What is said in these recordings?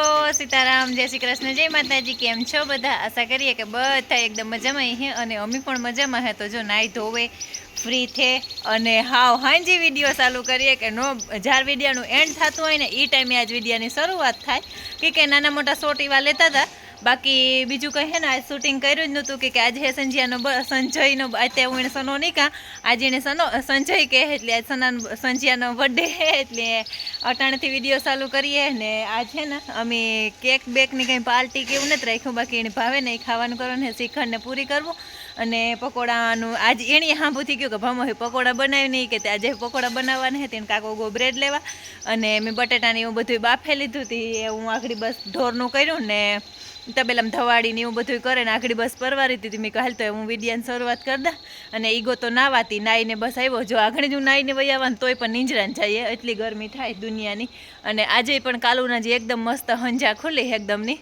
સીતારામ, જય શ્રી કૃષ્ણ, જય માતાજી. કેમ છો બધા? આશા કરીએ કે બધા એકદમ મજામાં હે અને અમે પણ મજામાં હે. તો જો નાઈ ધોવે ફ્રી થે અને હાવ હાંજી વિડીયો ચાલુ કરીએ કે નો જ્યાર વિડીયાનું એન્ડ થતું હોય ને એ ટાઈમે આજ વિડીયાની શરૂઆત થાય કે નાના મોટા શોર્ટ એવા લેતા હતા. બાકી બીજું કંઈ હે ને આજ શૂટિંગ કર્યું જ નહોતું કે આજે હે સંજયનો અત્યારે હું એને સનો નહીં કાં આજે એને સંજય કહે એટલે આજ સંજયાનો બર્થડે હે એટલે અટાણેથી વિડીયો ચાલુ કરીએ ને. આજ છે ને અમે કેક બેકની કંઈ પાર્ટી કે એવું નથી રાખ્યું, બાકી એને ભાવે ને એ ખાવાનું કરવાનું ને શ્રીખંડને પૂરી કરવું અને પકોડાનું આજ એની સાંભળથી ગયું કે ભામો પકોડા બનાવી નહીં કે આજે પકોડા બનાવવાના હતી એને કાકો બ્રેડ લેવા અને મેં બટેટાને એવું બધું બાફે લીધું હતી. હું આગળ બસ ઢોરનું કર્યું ને તબેલામાં ધવાડીને એવું બધું કરે ને આગળ બસ પરવારી હતી. મેં કહે તો હું વિડીયાની શરૂઆત કરી દા અને ઈગો તો નાવાતી નાઈને બસ આવ્યો. જો આગળ જ હું નાઈને વહી આવવાનું તોય પણ નીંજરાને જઈએ એટલી ગરમી થાય દુનિયાની. અને આજે પણ કાલુના જે એકદમ મસ્ત હંજા ખુલ્લી એકદમની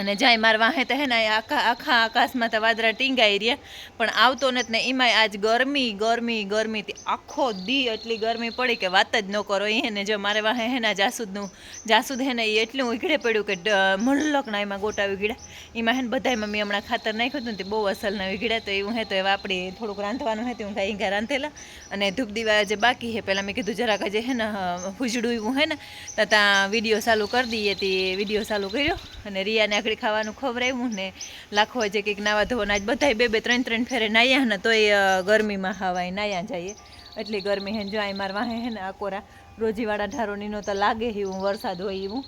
અને જાય મારા વાહે તો હે ને આખા આકાશમાં તો વાદળા ટીંગાઈ રહ્યા પણ આવતો નથી ને. એમાંય આજ ગરમીથી આખો દી એટલી ગરમી પડી કે વાત જ ન કરો. એને જો મારે વાહે હે ને જાસૂદ હે ને એ એટલું ઉઘડે પડ્યું કે મલ્લકના એમાં ગોટા ઉઘડ્યા. એમાં હે ને બધામાં મેં હમણાં ખાતર નાખ્યું હતું ને તે બહુ અસલના ઉઘડ્યા. તો એવું હે તો એવા આપણે થોડુંક રાંધવાનું હતું હું કાંઈ ઘા રાંધેલા અને ધૂપ દીવા જે બાકી હે પહેલાં મેં કીધું જરાક જે હે ને હુજડું એવું હે ને તો ત્યાં વિડીયો ચાલુ કરી દઈએ. તે વિડીયો ચાલુ કર્યો અને રિયાને આગળ ખાવાનું ખવડાવ્યું ને લાખો જે કંઈક નાવા ધોવાના આજ બધા બે ત્રણ ફેરે નાહ્યા ને તોય ગરમીમાં હવાય નાહ્યા જઈએ એટલી ગરમી હે. જો મારા વાહે હે ને આકોરા રોજીવાળા ઢારોનીનો તો લાગે એવું વરસાદ હોય એવું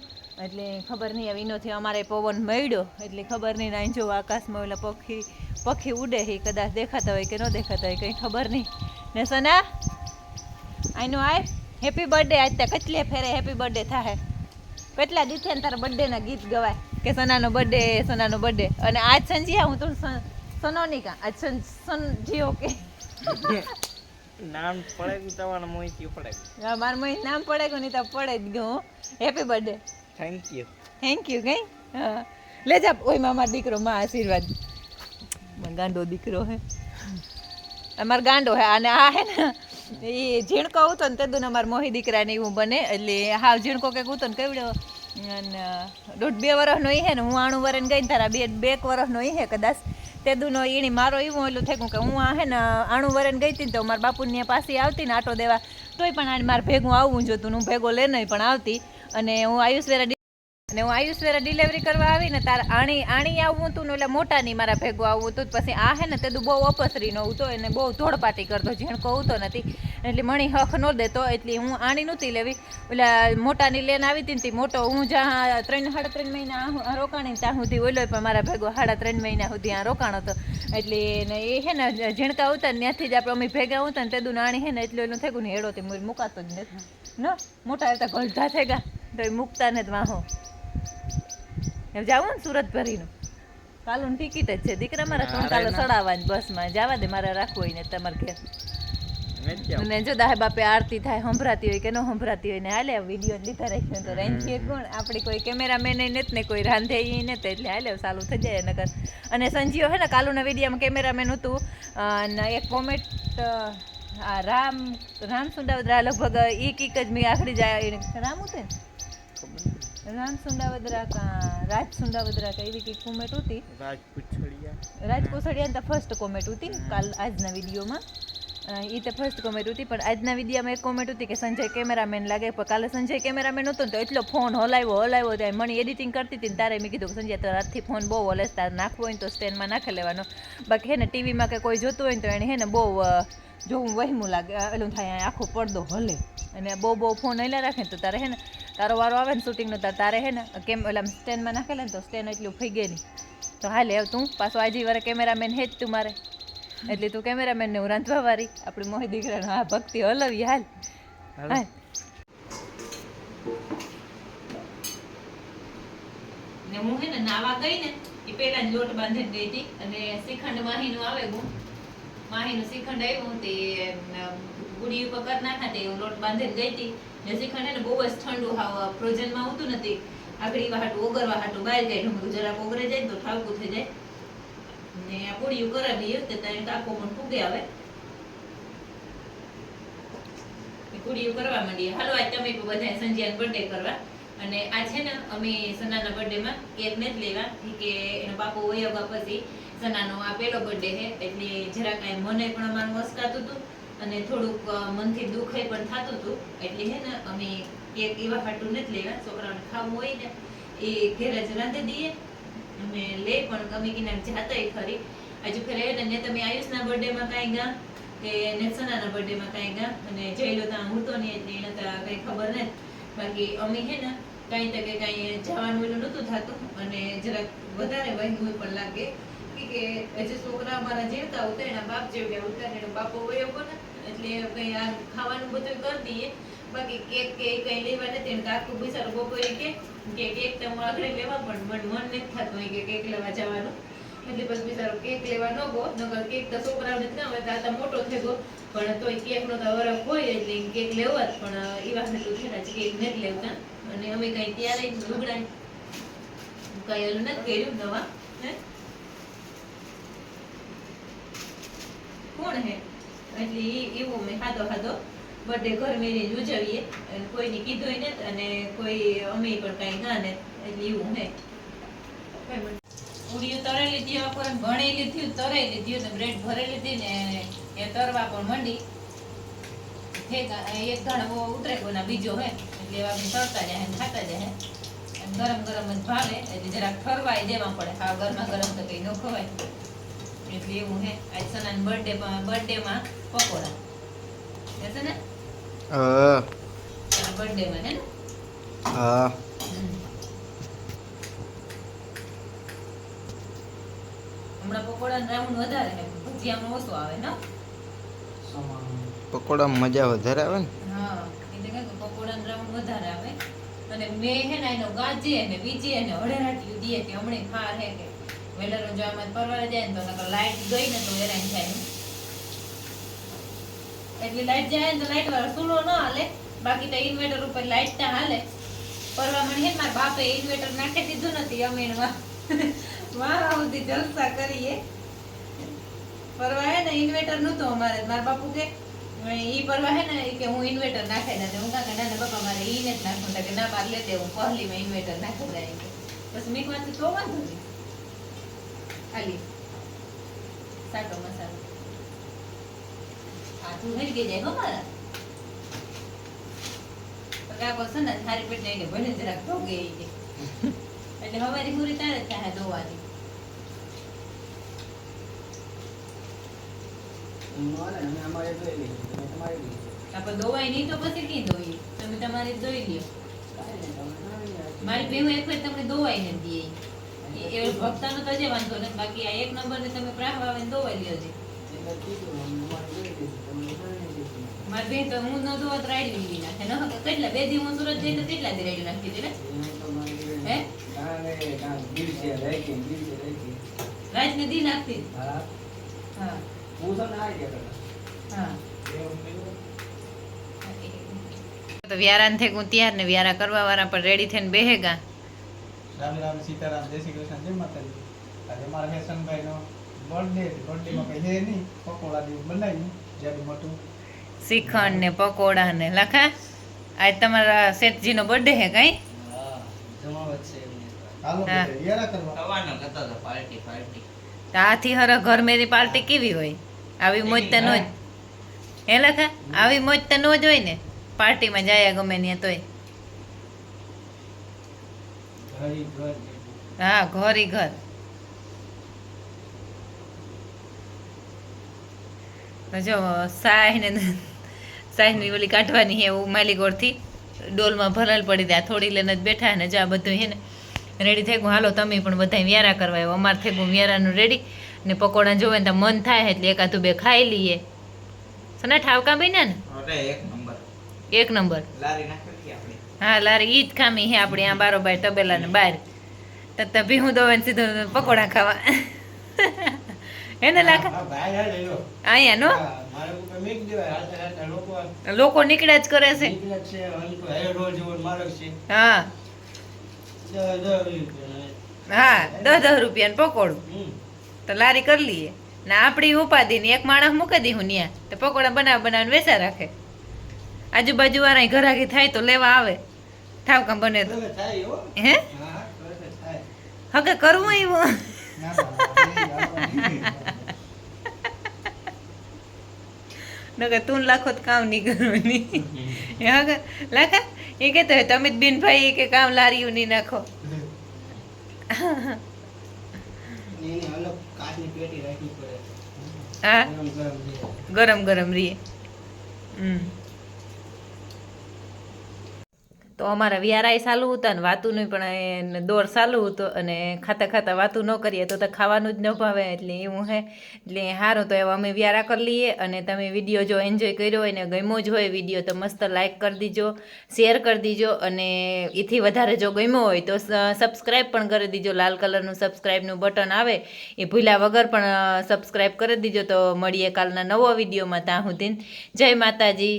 એટલે ખબર નહીં હવે એનોથી અમારે પવન મળ્યો એટલે ખબર નહીં. ના જો આકાશમાં ઓલા પક્ષી ઉડે છે કદાચ દેખાતા હોય કે ન દેખાતા હોય કંઈ ખબર નહીં. ને સના આઈનો આય હેપી બર્થડે. આજ ત્યાં કેટલી ફેરે હેપી બર્થડે થાય કેટલા દિવસે ને તારા બર્થડેના ગીત ગવાય કે સનાનો બર્થડે અને આજ સંજીયા હું તું સનોનિકા આજ સંજીઓ કે નામ પડે તમારા મોહિત પડે હા મારા મોહિત નામ પડે ગયું નહીં તો પડે જ ગયું. Happy birthday. થેન્ક યુ કઈ હા લે જા. ઓય મારા દીકરો માં આશીર્વાદ ગાંડો દીકરો હે અમારો ગાંડો હે અને આ હે ને એ ઝીણકો આવતો ને તે અમારા મોહી દીકરાને એવું બને એટલે હાવ ઝીણકો કંઈક ઉતો ને કેવડો 1.5-2 વર્ષનો એ હે ને હું 9 વર્ષ ગઈ ને તારા 2 વર્ષનો એ હે કદાચ તે દુનો એની મારો એવું એટલું થયું કે હું આ હે ને 9 વર્ષ ગઈ હતી ને તો મારા બાપુની પાસે આવતી ને આટો દેવા તોય પણ આને મારે ભેગું આવવું જોતું હું ભેગો લઈને પણ આવતી અને હું આયુષવેરા ડિલિવરી કરવા આવી ને તાર આણી આવવું હતું ને એટલે મોટાની મારા ભેગું આવવું હતું. પછી આ હે ને તે બહુ અપસરી ન હતો એને બહુ ધોળપાટી કરતો ઝીણકો આવતો નથી એટલે મણી હક ન દેતો એટલે હું આણી નહોતી લેવી. એટલે મોટાની લઈને આવી હતી ને મોટો હું જ્યાં 3-3.5 મહિના રોકાણી ત્યાં સુધી ઓલો પણ મારા ભેગો 3.5 મહિના સુધી આ રોકાણો હતો એટલે એ હે ને ઝીણકા આવતા ને ત્યાંથી જ આપણે અમે ભેગા આવતા ને તે દુન આણી હે ને એટલું એનું થયું ને હેડોથી મૂકાતો જ નથી ન મોટા આવતા ગળધા થઈ ગયા તો એ મૂકતા નથી વાહો જાવું ને સુરત ભરીનું કાલુની ટિકિટ જ છે દીકરા મારા 3 કાલો સડાવવાની બસમાં જવા દે મારે રાખવું હોય ને તમારે ઘેર ને જો દાહે બાપે આરતી થાય સંભળાતી હોય કે ન સંભળાતી હોય ને હાલે વિડીયો લીધા રાખ્યો તો રાંધીએ કોણ આપણી કોઈ કેમેરામેન નથી ને કોઈ રાંધે એ નથી એટલે હાલે ચાલુ થઈ જાય નકર. અને સંજીઓ હે ને કાલુના વિડીયોમાં કેમેરામેન હતું અને એક કોમેન્ટ રામ સુંડાવદરા લગભગ એ કીક જ મેં આખરી જાય રામ હતું ને રામ સુંડાવદરા કા રાજ સુંડાવદરા કા એવી કંઈક કોમેન્ટ હતી. રાજ કુસડિયા તો ફર્સ્ટ કોમેન્ટ હતી કાલ આજના વિડીયોમાં એ તો ફર્સ્ટ કોમેન્ટ હતી પણ આજના વિડીયોમાં એક કોમેન્ટ હતી કે સંજય કેમેરામેન લાગે પણ કાલે સંજય કેમેરામેન હતો ને તો એટલો ફોન હલાવ્યો ત્યાં મણી એડિટિંગ કરતી હતી ને તારે મેં કીધું કે સંજય તારા હાથથી ફોન બહુ હલે તારે નાખવો હોય ને તો સ્ટેન્ડમાં નાખી લેવાનો બાકી હે ને ટીવીમાં કે કોઈ જોતું હોય ને તો એને હે ને બહુ જોવું વહેમું લાગે એલું થાય આખો પડદો હલે અને બહુ ફોન હલ્યા રાખે ને તો તારે હે ને તારો વારો આવે ને શૂટિંગનો તારે હે ને કેમ ઓલા સ્ટેન્ડમાં નાખેલા ને તો સ્ટેન્ડ એટલું ફઈ ગયેલી તો હાલે હવે તું પાછો આજે વારે કેમેરામેન હે જ તું મારે એટલે તું કેમેરામેનને હું રાંધવા વારી આપણી મોહી દીકરાનો હા ભક્તિ હલવી હાલ હાલ. ને હું હે ને નાવા ગઈ ને એ પહેલા જ લોટ બાંધીને ગઈ હતી અને શ્રીખંડ માહીનું આવે માહીનું શ્રીખંડ આવ્યું તે ગુડી ઉપર કરી નાખા તે લોટ બાંધીને ગઈ હતી ને શ્રીખંડ હે ને બહુ જ ઠંડુ હાવ ફ્રોઝનમાં આવતું નથી આગળ વાહાટું ઓગરવા હાટું બહાર ગઈ જરાક ઓગરે જાય તો ઠાવકું થઈ જાય ને આ પૂડીયું કરાવી તે તારે કાકો પણ ફૂગે આવે પૂડીયું કરવા માંડીએ. હાલો આજ તમે બધા સંજ્યાનો બર્થડે કરવા અને આ છે ને અમે સનાના બર્થડેમાં કેક નથી લેવા કે એનો બાપુ વયા પછી સનાનો આ પહેલો બર્થડે છે એટલે જરા કાંઈ મને પણ અમારું મસ્કાતું હતું અને થોડુંક મનથી દુઃખ પણ થતું હતું એટલે છે ને અમે કેક એવા હાટું નથી લેવા છોકરાઓને ખાવું હોય ને એ ઘેર જ રાંધી દઈએ અને લે પણ ગમે કિનાર જાતાય ખરી હજુ ખરે ને તમે આયુષના બર્થડેમાં કાંઈ ગા કે નેસનાના બર્થડેમાં કાંઈ ગા અને જઈલો ત્યાં હું તો નહીં એટલે એને તો કંઈ ખબર નથી બાકી અમે છે ને કાંઈ તો કે કાંઈ જવાનું એનું નહોતું થતું અને જરાક વધારે વહેલું પણ લાગે કે હજી છોકરા અમારા જેવતા હતા એના બાપ જેવ્યા હતા એનો બાપો વયો ગયો ને એટલે કંઈ આ ખાવાનું બધું કરી દઈએ બાકી કેક કે કંઈ લેવા નથી એને કાકુ બિચારો બપોરે કે કેક તો આગળ લેવા પણ મન નથી થતું હોય કે કેક લેવા જવાનું એટલે પછી બિચારો કેક લેવા ન ગયો નકર કેક તો છોકરાઓને જ ના હોય તો આ તો મોટો થઈ ગયો પણ તોય કેકનો તો વરખ હોય એટલે કેક લેવા જ પણ એવા એટલું છે કેક નથી લેવતા અને અમે કઈ ત્યારે લુગડા કઈ ઓલું નથી કર્યું દવા હે કોણ હે એટલે એવું મેં ખાધો બર્થડે ઘર મેરી જ ઉજવીએ અને કોઈને કીધું ને અને કોઈ અમે પણ કઈ ના ને એટલે એવું હે પૂરીઓ તળેલી લીધી આપણે ભણી લીધી તરાઈ લીધી ને બ્રેડ ભરી લીધી ને એ તરવા પણ મંડી એક દાણો ઉતરે ગયો ના બીજો હે એટલે આપણે તરતા જાય ને ખાતા જાય ગરમ ગરમ જ ભાવે એટલે જરાક ઠરવાય દેવા પડે હા ગરમા ગરમ તો કઈ ન ખવાય એટલે એવું હે આજ સનાન બર્થડે માં પકોડા છે ને બર્થડે માં હે ને હા હમણાં પકોડા રાઉન્ડ વધારે હે ભજીયામાં ઓછો આવે ને પકોડામાં મજા વધારે આવે ને હા એટલે કે પકોડા રાઉન્ડ વધારે આવે અને મેં હે ને એનો ગાજે ને બીજે ને હળેરાટી દીએ કે હમણે ખા હે કે વેલરો જો આમાં પરવાળે જાય ને તો નકર લાઈટ ગઈ ને તો હેરાન થાય એટલે લાઈટ જાય ને તો લાઈટ વાળો સુલો ન હાલે બાકી તો ઇન્વર્ટર ઉપર લાઈટ તા હાલે પરવા મને હે મારા બાપે ઇન્વર્ટર નાખી દીધું નથી અમે મારા સુધી જલસા કરીએ પરવા હે ને ઇન્વર્ટર નહોતું અમારે મારા બાપુ કે ઈ પરવા હે ને કે હું ઇન્વર્ટર નાખી દે હું કાકા ના બાપા મારે ઈ ને જ નાખું કે ના માર લેતે હું પહેલી માં ઇન્વર્ટર નાખી દે બસ મીક વાત તો વાંધો નહીં આલી સાટો મસાલો આ તું હરી ગઈ જાય હો મારા તો કાકો છે ને થારી પેટ ને ભલે જરાક ધોગે ઈ એટલે હવારી પૂરી તારે ચાહે ધોવાની આપણે ધોવાય નહીં તો પછી કઈ ધોઈ તમે તમારી ધોઈ લ્યો મારી બેહુ એક વાર તમને ધોવાય ને દઈએ એ ભક્તાનો તો જે વાંધો નથી બાકી આ એક નંબર ને તમે પ્રાહ આવે ધોવાઈ લ્યો છે મારી બેન તો હું ન ધોવા તો રાડી લીધી નાખે ન કેટલા બે દી હું સુરત જઈ તો કેટલા દી રાડી નાખી હતી ને રાત ને દી નાખતી હા તો વ્યારાન થે હું તૈયાર ને વ્યારા કરવા વાળા પણ રેડી થઈને બેહેગા રામ રામ સીતારામ જય શ્રી કૃષ્ણ જય માતાજી આજે મારા ફેશનભાઈ નો બર્થડે માં કઈ હે નહીં પકોડા જેવું બનાવ્યું જેવું મોટું શ્રીખંડ ને પકોડા ને લખા આજ તમારા શેઠજી નો બર્થડે હે કઈ હાલો હા. યારા કરવા આવવાનો કહેતો હતો પાર્ટી તો આથી હર ઘર મેરી પાર્ટી કેવી હોય આવી મોજ તો નો જ હે લખા આવી મોજ તો નો જ હોય ને પાર્ટીમાં જાય ગમે ત્યાં તોય ઘરી ઘર હા ઘરી ઘર તો જો સાહીની ઓલી કાઢવાની હે એવું માલીગોળથી ડોલમાં ભરાલ પડી દે થોડી લઈને જ બેઠા ને જા બધું હે ને રેડી થઈ ગયું હાલો તમે પણ બધા વ્યારા કરવા આવ્યો અમારે થઈ ગયું વ્યારાનું રેડી ને પકોડા જોવે ને તો મન થાય એટલે એકાદું બે ખાઈ લઈએ સના ઠાવકા બન્યા ને અરે એક નંબર એક નંબર લારી નાખી આપણે હા લારી ઈ જ ખામી હે આપણી આ બારોબાર તબેલા ને બહાર તો ભીહું દોવે ને સીધું પકોડા ખાવા એને લાખા હા ભાઈ આ લઈ લો અહીંયા નો હા, મારે ઉપર મેક દેવાય હાથે હાથે લોકો લોકો નીકળ્યા જ કરે છે નીકળે છે અને કોઈ હેરો જેવો મારક છે હા 10 રૂપિયા હા 10 રૂપિયાનું પકોડું તો લારી કરી લઈએ ને આપણી ઉપાધિ ને એક માણસ મૂકી દીધું ન્યા તો પકોડા બનાવીને વેચા રાખે આજુબાજુ વાળા ઘરાકી થાય તો લેવા આવે ઠાવકા બને તો હવે થાય હો હે હા હવે થાય હકે કરવું એવું ના ના એ આવવાની. નકર તું લાખો તો કામ નહીં કરવાની હકે લાખા એ કહેતો હોય તમે જ બેન ભાઈ કે કામ લારીયું નહીં નાખો એની અલગ કાચની પેટી રાખવી પડે હા ગરમ ગરમ રહે. ગરમ રીએ તો અમારા વ્યારાય ચાલુ હતા ને વાતુંનું પણ દોર ચાલુ હતો અને ખાતા ખાતા વાતું ન કરીએ તો ખાવાનું જ ન ભાવે એટલે એવું હે એટલે સારું તો એવા અમે વ્યારા કરી લઈએ અને તમે વિડીયો જો એન્જોય કર્યો હોય ને ગમ્યો જ હોય વિડીયો તો મસ્ત લાઇક કરી દીજો શેર કરી દીજો અને એથી વધારે જો ગમ્યો હોય તો સબસ્ક્રાઈબ પણ કરી દીજો લાલ કલરનું સબસ્ક્રાઈબનું બટન આવે એ ભૂલ્યા વગર પણ સબસ્ક્રાઈબ કરી દીજો તો મળીએ કાલના નવો વિડીયોમાં ત્યાં સુધી જય માતાજી